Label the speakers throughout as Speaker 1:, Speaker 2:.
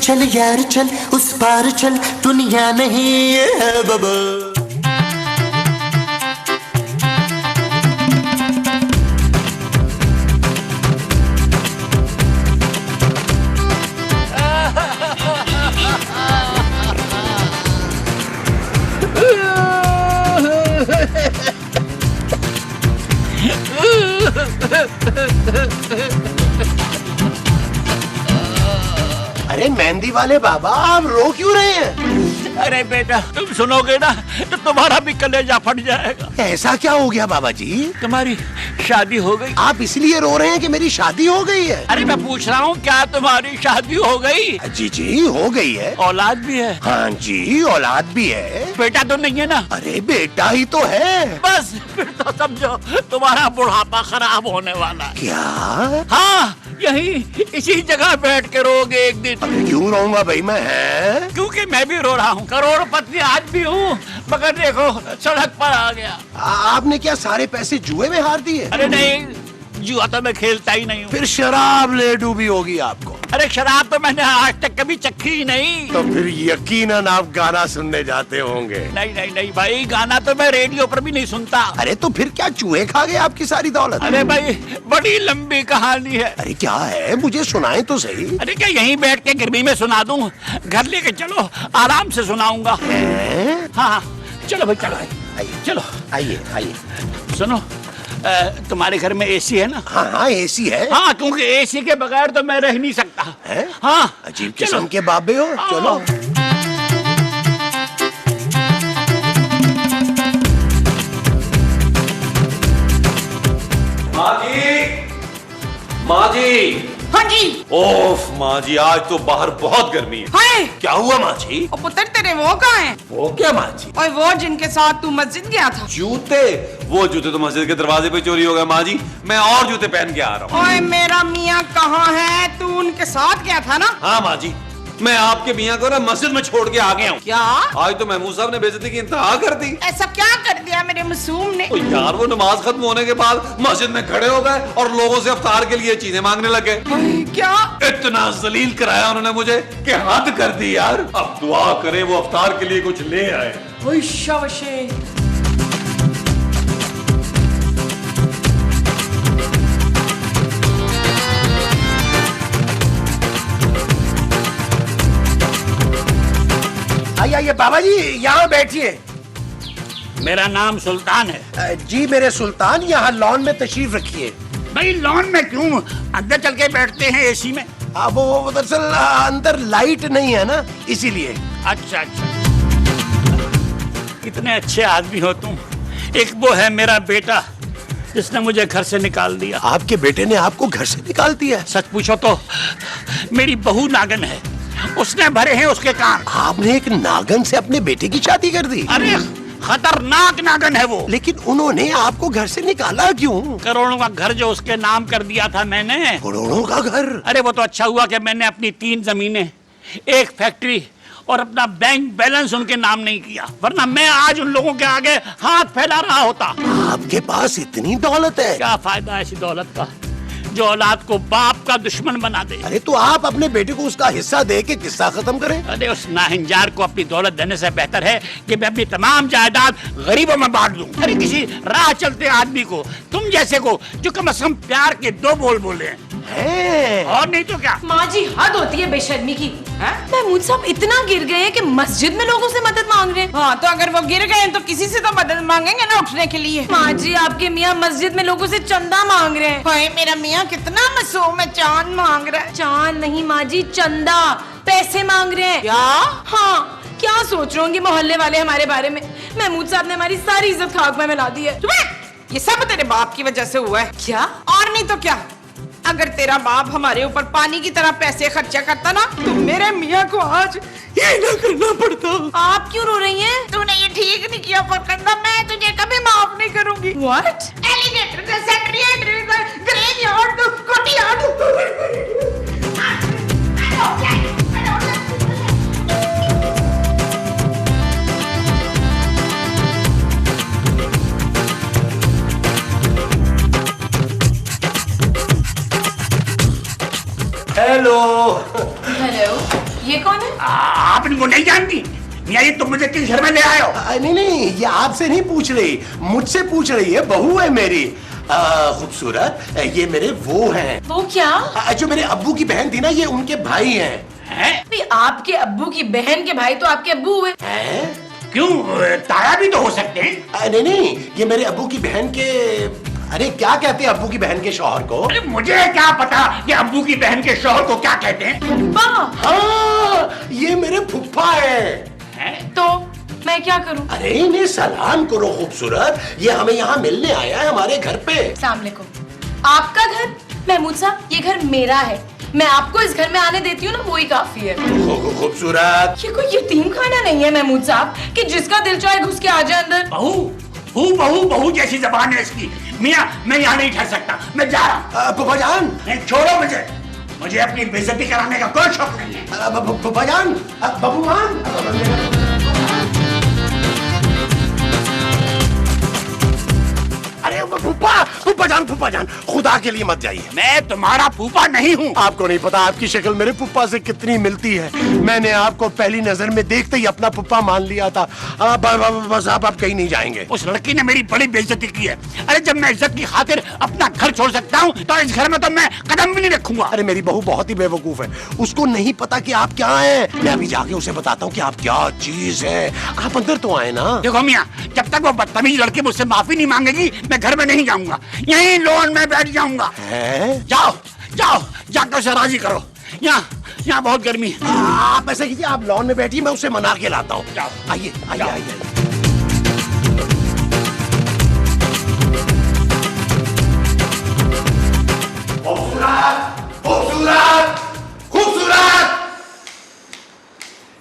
Speaker 1: चल यार चल, उस पार चल, दुनिया नहीं है बाबा। अरे मेहंदी वाले बाबा, आप रो क्यों रहे हैं?
Speaker 2: अरे बेटा, तुम सुनोगे ना तो तुम्हारा भी कलेजा फट जाएगा।
Speaker 1: ऐसा क्या हो गया बाबा जी?
Speaker 2: तुम्हारी शादी हो गई।
Speaker 1: आप इसलिए रो रहे हैं कि मेरी शादी हो गई है?
Speaker 2: अरे मैं पूछ रहा हूँ, क्या तुम्हारी शादी हो गई?
Speaker 1: जी जी हो गई है।
Speaker 2: औलाद भी है?
Speaker 1: हाँ जी, औलाद भी है।
Speaker 2: बेटा तो नहीं है ना?
Speaker 1: अरे बेटा ही तो है।
Speaker 2: बस फिर तो समझो तुम्हारा बुढ़ापा खराब होने वाला है।
Speaker 1: क्या?
Speaker 2: हाँ, यही इसी जगह बैठ के रोगे एक दिन।
Speaker 1: अरे क्यों रोऊंगा भाई मैं? है
Speaker 2: क्योंकि मैं भी रो रहा हूँ, करोड़पति आज भी हूँ, मगर देखो सड़क पर आ गया।
Speaker 1: आपने क्या सारे पैसे जुए में हार दिए?
Speaker 2: अरे नहीं, जुआ तो मैं खेलता ही नहीं हूँ।
Speaker 1: फिर शराब ले डूबी होगी आपको।
Speaker 2: अरे शराब तो मैंने आज तक कभी चखी ही नहीं।
Speaker 1: तो फिर यकीनन आप गाना सुनने जाते होंगे।
Speaker 2: नहीं नहीं नहीं भाई, गाना तो मैं रेडियो पर भी नहीं सुनता।
Speaker 1: अरे तो फिर क्या चूहे खा गए आपकी सारी दौलत?
Speaker 2: अरे भाई, बड़ी लंबी कहानी है।
Speaker 1: अरे क्या है, मुझे सुनाए तो सही।
Speaker 2: अरे क्या यहीं बैठ के गर्मी में सुना दूं? घर लेके चलो, आराम से सुनाऊंगा। हाँ चलो भाई, चलो
Speaker 1: आइए
Speaker 2: चलो
Speaker 1: आइए आइए।
Speaker 2: सुनो, तुम्हारे घर में एसी है ना?
Speaker 1: हाँ हाँ एसी है।
Speaker 2: हाँ, क्योंकि एसी के बगैर तो मैं रह नहीं सकता
Speaker 1: है?
Speaker 2: हाँ,
Speaker 1: अजीब किस्म के बाबे हो। चलो
Speaker 3: माँ जी, माँ जी।
Speaker 4: हाँ जी।
Speaker 3: ओफ माँ जी, आज तो बाहर बहुत गर्मी है।
Speaker 4: हाय,
Speaker 1: क्या हुआ माँ जी?
Speaker 4: ओ पुत्र तेरे वो कहाँ हैं?
Speaker 1: वो क्या माँ जी?
Speaker 4: और वो जिनके साथ तू मस्जिद गया था।
Speaker 3: जूते? वो जूते तो मस्जिद के दरवाजे पे चोरी हो गए माँ जी। मैं और जूते पहन के आ रहा हूँ।
Speaker 4: ओए मेरा मियाँ कहाँ है? तू उनके साथ गया था ना?
Speaker 3: हाँ माँ जी, मैं आपके मियाँ को ना मस्जिद में छोड़ के आ गया हूँ।
Speaker 4: क्या?
Speaker 3: आज तो महमूद साहब ने बेइज्जती की इंतहा कर दी।
Speaker 4: ऐसा क्या कर दिया मेरे मासूम ने?
Speaker 3: तो यार, वो नमाज खत्म होने के बाद मस्जिद में खड़े हो गए और लोगों से इफ्तार के लिए चीजें मांगने लगे।
Speaker 4: क्या?
Speaker 3: इतना जलील कराया उन्होंने मुझे कि हद कर दी यार। अब दुआ करें वो इफ्तार के लिए कुछ ले आए।
Speaker 4: ओए शाबाशे।
Speaker 1: आइए बाबा जी, यहाँ बैठिए।
Speaker 2: मेरा नाम सुल्तान है।
Speaker 1: जी मेरे सुल्तान, यहाँ लॉन में तशरीफ रखिए।
Speaker 2: भाई लॉन में क्यों, अंदर चल के बैठते हैं एसी में।
Speaker 1: वो दरअसल अंदर लाइट नहीं है ना, इसीलिए।
Speaker 2: अच्छा अच्छा, कितने अच्छे आदमी हो तुम। एक वो है मेरा बेटा जिसने मुझे घर से निकाल दिया।
Speaker 1: आपके बेटे ने आपको घर से निकाल दिया?
Speaker 2: सच पूछो तो मेरी बहू नागन है, उसने भरे हैं उसके कान।
Speaker 1: आपने एक नागन से अपने बेटे की शादी कर दी?
Speaker 2: अरे खतरनाक नागन है वो।
Speaker 1: लेकिन उन्होंने आपको घर से निकाला क्यों?
Speaker 2: करोड़ों का घर जो उसके नाम कर दिया था मैंने।
Speaker 1: करोड़ों का घर?
Speaker 2: अरे वो तो अच्छा हुआ कि मैंने अपनी 3 जमीनें, एक फैक्ट्री और अपना बैंक बैलेंस उनके नाम नहीं किया, वरना मैं आज उन लोगों के आगे हाथ फैला रहा होता।
Speaker 1: आपके पास इतनी दौलत है?
Speaker 2: क्या फायदा ऐसी दौलत का जो औलाद को बाप का दुश्मन बना दे।
Speaker 1: अरे तो आप अपने बेटे को उसका हिस्सा दे के किस्सा खत्म करें।
Speaker 2: अरे उस नाहिंजार को अपनी दौलत देने से बेहतर है कि मैं अपनी तमाम जायदाद गरीबों में बांट दूं। अरे किसी राह चलते आदमी को, तुम जैसे को, जो कम से कम प्यार के 2 बोल बोले हैं। और नहीं तो क्या।
Speaker 5: माँ जी हद होती है बेशर्मी की। महमूद साहब इतना गिर गए हैं कि मस्जिद में लोगों से मदद मांग रहे हैं।
Speaker 4: हाँ तो अगर वो गिर गए तो किसी से तो मदद मांगेंगे ना उठने के लिए।
Speaker 5: माँ जी आपके मियाँ मस्जिद में लोगों से चंदा मांग रहे हैं।
Speaker 4: हाय मेरा मियाँ कितना मासूम है, चांद मांग रहा है।
Speaker 5: चांद नहीं माँ जी, चंदा, पैसे मांग रहे हैं।
Speaker 4: क्या?
Speaker 5: हाँ, क्या सोच रहे होंगे मोहल्ले वाले हमारे बारे में। महमूद साहब ने हमारी सारी इज्जत खाक में मिला दी है।
Speaker 4: ये सब तेरे बाप की वजह से हुआ है।
Speaker 5: क्या?
Speaker 4: और नहीं तो क्या। अगर तेरा बाप हमारे ऊपर पानी की तरह पैसे खर्चा करता ना, तो मेरे मियाँ को आज ये ना करना पड़ता।
Speaker 5: आप क्यों रो रही हैं?
Speaker 4: तूने ये ठीक नहीं किया फरकंदा, मैं तुझे कभी माफ नहीं करूंगी।
Speaker 5: What?
Speaker 4: एलिगेटर का secretary graveyard courtyard.
Speaker 3: Hello.
Speaker 5: Hello, ये कौन है?
Speaker 2: आप इनको नहीं जानती? मियाँ ये तुम मुझे किस घर में ले आए हो?
Speaker 1: नहीं नहीं, ये आपसे नहीं पूछ रही, मुझसे पूछ रही है। बहू है मेरी खूबसूरत। ये मेरे वो हैं।
Speaker 5: वो क्या?
Speaker 1: जो मेरे अब्बू की बहन थी ना, ये उनके भाई हैं।
Speaker 5: भाई आपके अब्बू की बहन के भाई तो आपके अब्बू हुए।
Speaker 2: क्यों, ताया भी तो हो सकते हैं।
Speaker 1: नहीं नहीं, ये मेरे अब्बू की बहन के, अरे क्या कहते हैं अब्बू की बहन के शौहर को?
Speaker 2: अरे मुझे क्या पता कि अब्बू की बहन के शौहर को क्या कहते हैं।
Speaker 5: फूफा।
Speaker 1: हाँ, ये मेरे फुफ्फा है।
Speaker 5: तो मैं क्या करूं?
Speaker 1: अरे इन्हें सलाम करो खूबसूरत, ये हमें यहाँ मिलने आया है हमारे घर पे।
Speaker 5: अस्सलाम वालेकुम। आपका घर? महमूद साहब, ये घर मेरा है। मैं आपको इस घर में आने देती हूँ ना, वो ही काफी है।
Speaker 1: खूबसूरत,
Speaker 5: ये कोई यतीम खाना नहीं है महमूद साहब कि जिसका दिल चाहे घुस के आ जाए अंदर।
Speaker 2: बहू बहू बहू बहू जैसी जबान है इसकी। मियाँ मैं यहाँ नहीं ठहर सकता, मैं जा रहा
Speaker 1: फुफा जान।
Speaker 2: हूँ। छोड़ो मुझे अपनी बेइज्जती कराने का कोई शौक नहीं है।
Speaker 1: फुफा जान, बबूमान। अरे फूफा जान, खुदा के लिए मत जाइए।
Speaker 2: मैं तुम्हारा फूफा नहीं हूँ।
Speaker 1: आपको नहीं पता आपकी शक्ल मेरे फुफ्फा से कितनी मिलती है। मैंने आपको पहली नजर में देखते ही अपना फुफ्फा मान लिया था। बस आप कहीं नहीं जाएंगे।
Speaker 2: उस लड़की ने मेरी बड़ी बेइज्जती की है। अरे जब मैं इज्जत की खातिर अपना घर छोड़ सकता हूँ तो इस घर में तो मैं कदम भी नहीं रखूंगा।
Speaker 1: अरे मेरी बहू बहुत ही बेवकूफ है, उसको नहीं पता कि आप क्या हैं। मैं अभी जाके उसे बताता हूँ कि आप क्या चीज है। आप अंदर तो आए ना।
Speaker 2: देखो मियाँ, जब तक वो बदतमीज लड़की मुझसे माफी नहीं मांगेगी मैं घर में नहीं जाऊंगा, यहीं लॉन में बैठ जाऊंगा। जाओ जाओ जाकर उसे राजी करो। यहाँ बहुत गर्मी है।
Speaker 1: आप ऐसा कीजिए, आप लॉन में बैठिए, मैं उसे मना के लाता हूँ।
Speaker 2: जाओ।
Speaker 1: आइए आइए
Speaker 2: जाओ।
Speaker 1: आइए। खूबसूरत खूबसूरत खूबसूरत,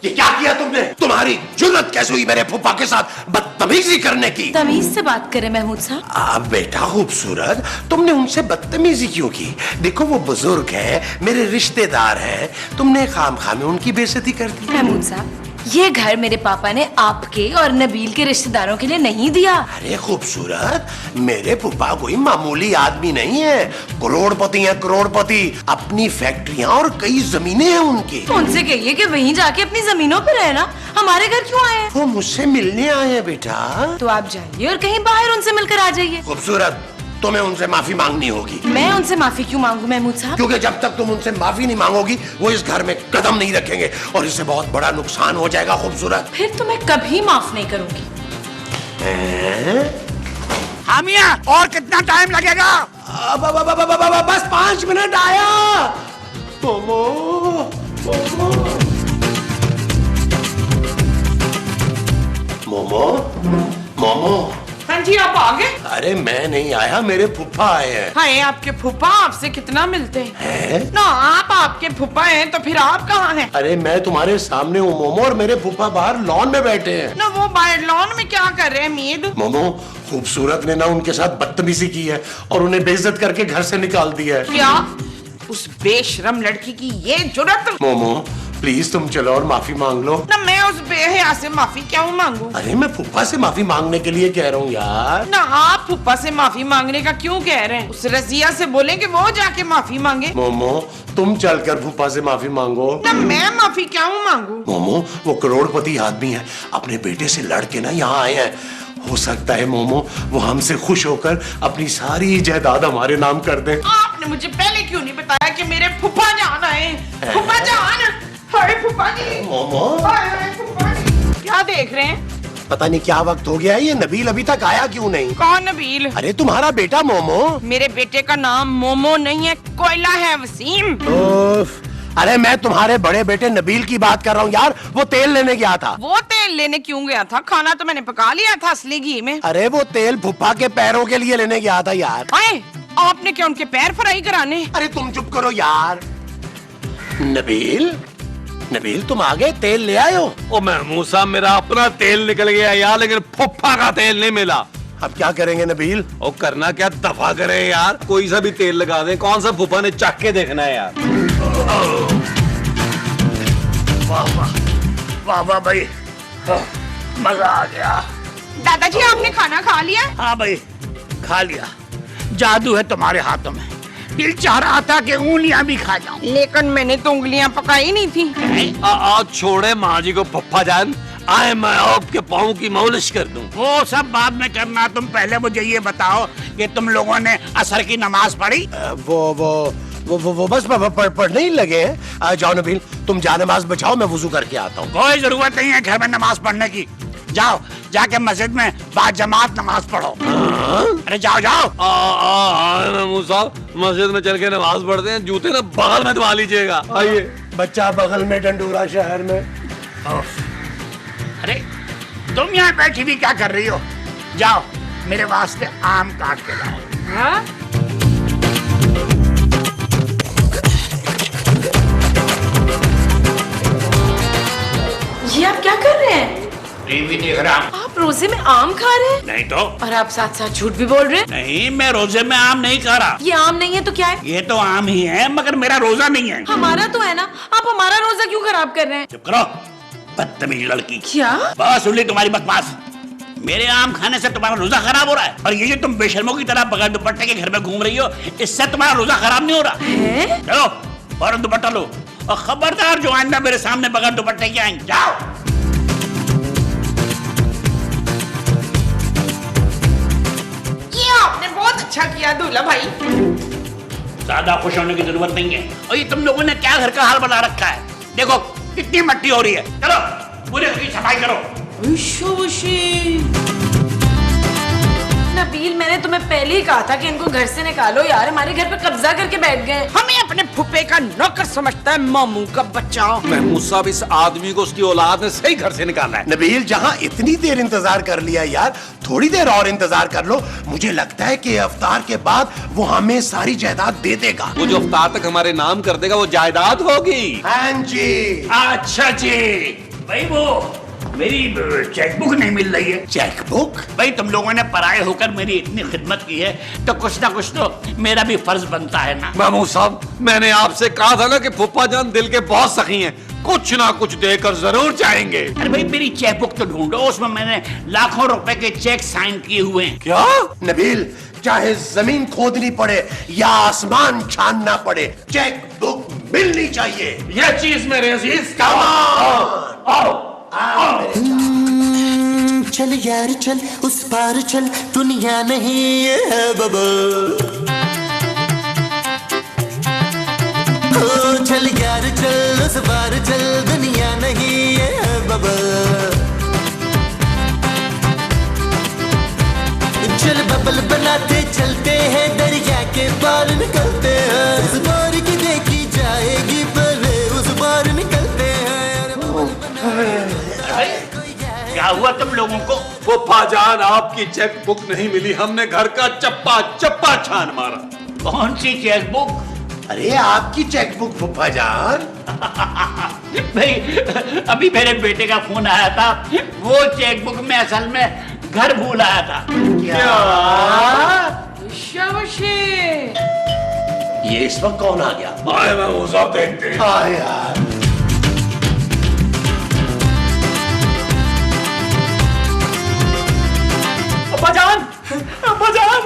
Speaker 1: ये क्या किया तुमने? तुम्हारी जुर्रत कैसे हुई मेरे फूफा के साथ बदतमीजी करने की?
Speaker 5: तमीज से बात करें महमूद साहब।
Speaker 1: आप बेटा खूबसूरत, तुमने उनसे बदतमीजी क्यों की? देखो वो बुजुर्ग है, मेरे रिश्तेदार हैं, तुमने खामखा में उनकी बेइज्जती कर दी।
Speaker 5: महमूद साहब, ये घर मेरे पापा ने आपके और नबील के रिश्तेदारों के लिए नहीं दिया।
Speaker 1: अरे खूबसूरत, मेरे फूफा कोई मामूली आदमी नहीं है, करोड़पति हैं, करोड़पति। अपनी फैक्ट्रियां और कई जमीनें हैं उनकी।
Speaker 5: उनसे कहिए कि वहीं जाके अपनी जमीनों पे रहना, हमारे घर क्यों आए हैं?
Speaker 1: वो मुझसे मिलने आए हैं बेटा।
Speaker 5: तो आप जाइए और कहीं बाहर उनसे मिलकर आ जाइए।
Speaker 1: खूबसूरत, तुम्हें उनसे माफी मांगनी होगी।
Speaker 5: मैं उनसे माफी क्यों मांगू महमूद साहब?
Speaker 1: क्योंकि जब तक तुम उनसे माफी नहीं मांगोगी वो इस घर में कदम नहीं रखेंगे और इससे बहुत बड़ा नुकसान हो जाएगा। खूबसूरत,
Speaker 5: फिर तो मैं कभी माफ नहीं करूंगी।
Speaker 2: हाँ मियाँ, और कितना टाइम लगेगा?
Speaker 1: बस 5 मिनट आया। मोमो मोमो मोमो मोमो।
Speaker 4: हाँ जी, आप आ गए?
Speaker 1: अरे मैं नहीं आया, मेरे फुफ्फा आए हैं।
Speaker 4: हाय, आपके फूफा आपसे कितना मिलते हैं।
Speaker 1: हैं?
Speaker 4: ना आप आपके फूफा हैं तो फिर आप कहाँ हैं?
Speaker 1: अरे मैं तुम्हारे सामने हूँ मोमो, और मेरे फुफ्फा बाहर लॉन में बैठे हैं।
Speaker 4: ना वो बाहर लॉन में क्या कर रहे हैं मीद?
Speaker 1: मोमो, खूबसूरत ने ना उनके साथ बदतमीजी की है और उन्हें बेइज्जत करके घर से निकाल दिया है।
Speaker 4: क्या? उस बेशरम लड़की की ये जुर्रत?
Speaker 1: मोमो प्लीज तुम चलो और माफी मांग लो।
Speaker 4: ना मैं उस बेहया से माफी क्यों मांगू?
Speaker 1: अरे मैं फुफ्फा से माफी मांगने के लिए कह रहा हूँ यार।
Speaker 4: ना आप फूफा से माफी मांगने का क्यों कह रहे हैं? उस रजिया से बोले कि वो जाके माफी मांगे।
Speaker 1: मोमो तुम चलकर फुफ्फा से माफी मांगो।
Speaker 4: ना मैं माफी क्यों मांगू?
Speaker 1: मोमो वो करोड़पति आदमी है, अपने बेटे से लड़के ना यहाँ आए हैं। हो सकता है मोमो वो हमसे खुश होकर अपनी सारी जायदाद हमारे नाम कर दें।
Speaker 4: आपने मुझे पहले क्यों नहीं बताया कि मेरे फूफा जान आए? फूफा जान, हाय फूफा जी।
Speaker 1: मोमो
Speaker 4: हाय फूफा जी। क्या देख रहे हैं?
Speaker 1: पता नहीं क्या वक्त हो गया है, ये नबील अभी तक आया क्यों नहीं?
Speaker 4: कौन नबील?
Speaker 1: अरे तुम्हारा बेटा मोमो।
Speaker 4: मेरे बेटे का नाम मोमो नहीं है, कोयला है वसीम।
Speaker 1: उफ, अरे मैं तुम्हारे बड़े बेटे नबील की बात कर रहा हूँ यार, वो तेल लेने गया था।
Speaker 4: वो तेल लेने क्यों गया था? खाना तो मैंने पका लिया था असली घी में।
Speaker 1: अरे वो तेल फुफ्फा के पैरों के लिए लेने गया था यार।
Speaker 4: आए, आपने क्या उनके पैर फ्राई कराने?
Speaker 1: अरे तुम चुप करो यार। नबील, नबील तुम आ गए, तेल ले आए हो?
Speaker 3: ओ महमूद साहब, मेरा अपना तेल निकल गया यार, लेकिन फुफ्फा का तेल नहीं मिला।
Speaker 1: अब क्या करेंगे नबील?
Speaker 3: और करना क्या, दफा करें यार, कोई सा भी तेल लगा दें। कौन सा फुफ्फा ने चख के देखना है यार।
Speaker 2: वाह वाह वाह वाह भाई, मजा आ गया।
Speaker 4: दादाजी आपने खाना खा लिया?
Speaker 2: हाँ भाई, खा लिया। जादू है तुम्हारे हाथों में, दिल चाह रहा था कि उंगलियां भी खा जाऊं।
Speaker 4: लेकिन मैंने तो उंगलियां पकाई नहीं थी।
Speaker 3: आज छोड़े माँ जी को पप्पा जान, आए मैं आपके पाँव की मालिश कर दूं।
Speaker 2: वो सब बाद में करना, तुम पहले मुझे ये बताओ कि तुम लोगों ने असर की नमाज पढ़ी?
Speaker 1: वो बस पढ़ने ही लगे हैं। जाओ नबील, तुम जा नमाज बचाओ, मैं वुजू करके आता हूँ।
Speaker 2: कोई जरूरत नहीं है घर में नमाज पढ़ने की। जाओ जाके मस्जिद में बाजमात नमाज पढ़ो। अरे जाओ जाओ।
Speaker 3: महमूद साहब, मस्जिद में चल के नमाज पढ़ते हैं, जूते ना बगल में धवा लीजिएगा। आइए।
Speaker 1: बच्चा बगल में, डंडूरा शहर में।
Speaker 2: अरे तुम यहाँ बैठी भी क्या कर रही हो? जाओ मेरे वास्ते आम काट के लाओ।
Speaker 4: हाँ?
Speaker 5: ये आप क्या कर रहे हैं?
Speaker 2: टीवी देख रहा हूँ।
Speaker 5: आप रोजे में आम खा रहे हैं?
Speaker 2: नहीं तो?
Speaker 5: और आप साथ साथ झूठ भी बोल रहे हैं।
Speaker 2: नहीं, मैं रोजे में आम नहीं खा रहा।
Speaker 5: ये आम नहीं है तो क्या है?
Speaker 2: ये तो आम ही है, मगर मेरा रोजा नहीं है।
Speaker 5: हमारा तो है ना, आप हमारा रोजा क्यों खराब कर रहे हैं?
Speaker 2: चुप करो बदतमीज लड़की।
Speaker 5: क्या?
Speaker 2: बस सुन ली तुम्हारी बकवास। मेरे आम खाने से तुम्हारा रोजा खराब हो रहा है, और ये जो तुम बेशर्मों की तरह बगैर दुपट्टे के घर में घूम रही हो, इससे तुम्हारा रोजा खराब नहीं हो रहा
Speaker 5: है?
Speaker 2: चलो फौरन दुपट्टा लो, और खबरदार जो आइंदा मेरे सामने बगैर दुपट्टे के आएंगे। जाओ।
Speaker 4: ये आपने बहुत अच्छा किया दूल्हा भाई।
Speaker 2: ज्यादा खुश होने की जरूरत नहीं है। और ये तुम लोगों ने क्या घर का हाल बना रखा है? देखो कितनी मट्टी हो रही है। चलो पूरे घर की सफाई करो।
Speaker 5: नबील, मैंने तुम्हें पहले ही कहा था कि इनको घर से निकालो यार, हमारे घर पे कब्जा करके बैठ गए।
Speaker 4: हमें अपने फुफे का नौकर समझता है, मामू का बच्चा।
Speaker 3: महमूद साहब, इस आदमी को उसकी औलाद ने सही घर से निकाला है।
Speaker 1: नबील, जहाँ इतनी देर इंतजार कर लिया यार, थोड़ी देर और इंतजार कर लो। मुझे लगता है कि अफ्तार के बाद वो हमें सारी जायदाद दे देगा।
Speaker 3: वो जो अफ्तार तक हमारे नाम कर देगा वो जायदाद होगी।
Speaker 1: हाँ जी।
Speaker 2: अच्छा जी भाई, वो मेरी चेकबुक नहीं मिल रही है।
Speaker 1: चेकबुक?
Speaker 2: भाई तुम लोगों ने पराये होकर मेरी इतनी खिदमत की है, तो कुछ ना कुछ तो मेरा भी फर्ज बनता है ना।
Speaker 3: महमूद साहब, मैंने आपसे कहा था ना कि फुप्पा जान दिल के बहुत सखी हैं, कुछ ना कुछ देकर जरूर चाहेंगे।
Speaker 2: अरे भाई मेरी चेकबुक तो ढूंढो, उसमें मैंने लाखों रुपए के चेक साइन किए हुए हैं।
Speaker 3: क्या?
Speaker 1: नबील, चाहे जमीन खोदनी पड़े या आसमान छानना पड़े, चेकबुक मिलनी चाहिए।
Speaker 3: ये चीज मेरे अजीज
Speaker 2: आओ।
Speaker 6: चल यार चल, उस पार चल, दुनिया नहीं ये है बाबा। ओ चल यार चल, उस पार चल, दुनिया नहीं ये है बाबा। चल बबल बनाते चलते हैं, दरिया के पार निकलते हैं। उस पार की देखी जाएगी, पहले उस पार निकलते हैं।
Speaker 2: क्या हुआ तुम लोगों को?
Speaker 3: फुप्पा जान, आपकी चेक बुक नहीं मिली, हमने घर का चप्पा चप्पा छान मारा।
Speaker 2: कौन सी चेकबुक?
Speaker 1: अरे आपकी चेकबुक फुफा जान।
Speaker 2: भाई अभी मेरे बेटे का फोन आया था, वो चेकबुक में असल में घर भूल आया था।
Speaker 1: क्या? ये इस वक्त कौन आ गया?
Speaker 3: आए मैं वो सब देखते हैं।
Speaker 1: हाँ यार।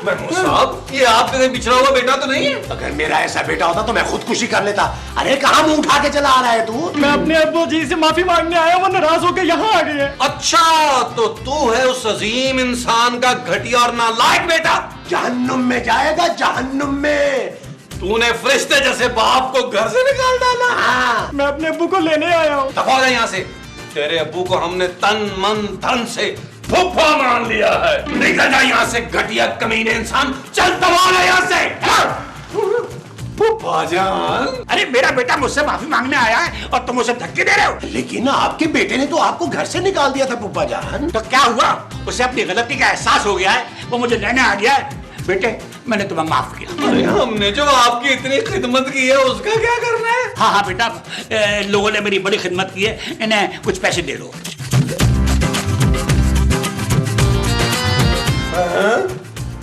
Speaker 3: महमूद साहब, ये आपके बिछड़ा हुआ बेटा तो नहीं है?
Speaker 1: अगर मेरा ऐसा बेटा होता तो मैं खुदकुशी कर लेता। अरे कहाँ मुंह उठा के चला आ रहा है तू?
Speaker 7: मैं अपने अब्बू जी से माफी मांगने आया, वो नाराज होकर यहाँ आ गए हैं।
Speaker 3: अच्छा, तो तू है उस अजीम इंसान का घटिया और नालायक बेटा।
Speaker 1: जहन्नुम में जाएगा, जहन्नुम में।
Speaker 3: तूने फरिश्ते जैसे बाप को घर से निकाल डाला।
Speaker 1: हाँ।
Speaker 7: मैं अपने अब्बू को लेने आया हूँ।
Speaker 3: दफा हो जा यहाँ से। तेरे अब्बू को हमने तन मन धन से फुफ्फा मान लिया है। निकल जा यहाँ से घटिया कमीने इंसान। चल दबा ले यहाँ से। फुफ्फा जान।
Speaker 2: अरे मेरा बेटा मुझसे माफी मांगने आया है और तुम उसे धक्के दे रहे हो।
Speaker 1: लेकिन आपके बेटे ने तो आपको घर से निकाल दिया था फुफ्फा जान।
Speaker 2: तो क्या हुआ? उसे अपनी गलती का एहसास हो गया है, वो मुझे लेने आ गया है। बेटे मैंने तुम्हें माफ किया।
Speaker 3: अरे हमने जो आपकी इतनी खिदमत की है उसका क्या करना है?
Speaker 2: हाँ हाँ बेटा, लोगों ने मेरी बड़ी खिदमत की है, इन्हें कुछ पैसे दे दो।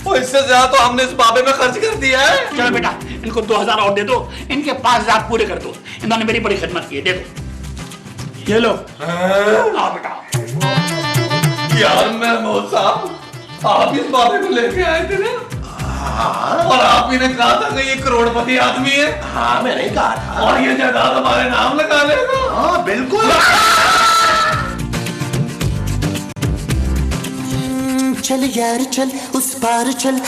Speaker 3: और इससे ज्यादा तो हमने इस बाबे में खर्च कर दिया है।
Speaker 2: चलो बेटा, इनको 2000 और दे दो, इनके 5000 पूरे कर दो। इन्होंने मेरी बड़ी खिदमत की है, दे दो।
Speaker 1: ये लो।
Speaker 2: आओ बेटा।
Speaker 3: यार महमूद साहब, आप इस बाबे को लेके आए थे ना? और आप ही ने कहा था कि ये करोड़पति आदमी है,
Speaker 1: हाँ मैंने कहा था।
Speaker 3: और ये जायदाद हमारे नाम लगा लेगा।
Speaker 1: हाँ बिल्कुल।
Speaker 6: चल यार चल उस पार चल।